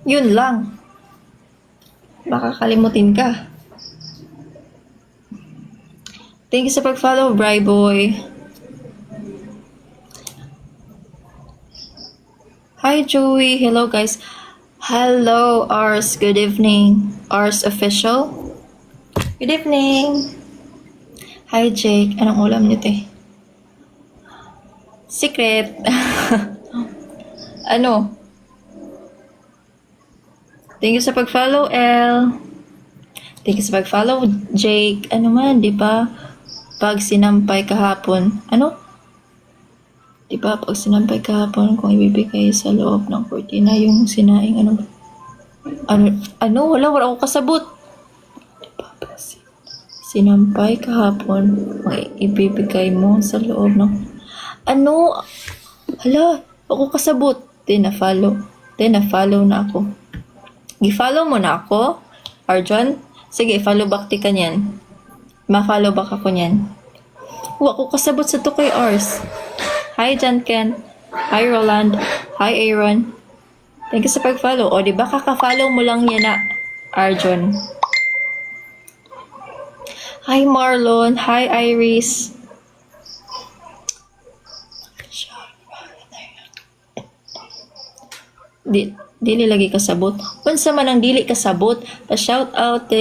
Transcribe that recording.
Yun lang. Baka kalimutin ka. Thank you sa pag-follow, Bri Boy. Hi, Joey. Hello, guys. Hello, Ars. Good evening. Ars Official. Good evening. Hi, Jake. Anong ulam niyo, te? Secret. Ano? Thank you sa pag-follow, L. Thank you sa pag-follow, Jake. Ano man, di ba? Pag sinampay kahapon. Ano? Di ba, pag sinampay kahapon, kung ibibigay sa loob ng kortina yung sinaing, wala akong kasabot. Diba, sinampay kahapon, kung ibibigay mo sa loob ng, ako kasabot. Na-follow na ako. I-follow mo na ako, Arjon? Sige, follow back ti ka niyan. Ma-follow back ako niyan. Ako kasabot sa to kay Ars. Hi, John Ken. Hi, Roland. Hi, Aaron. Thank you sa pag-follow. O, diba kaka-follow mo lang yan na, Arjon. Hi, Marlon. Hi, Iris. Dili lagi kasabot. Unsa man ang dili kasabot, pa shout out,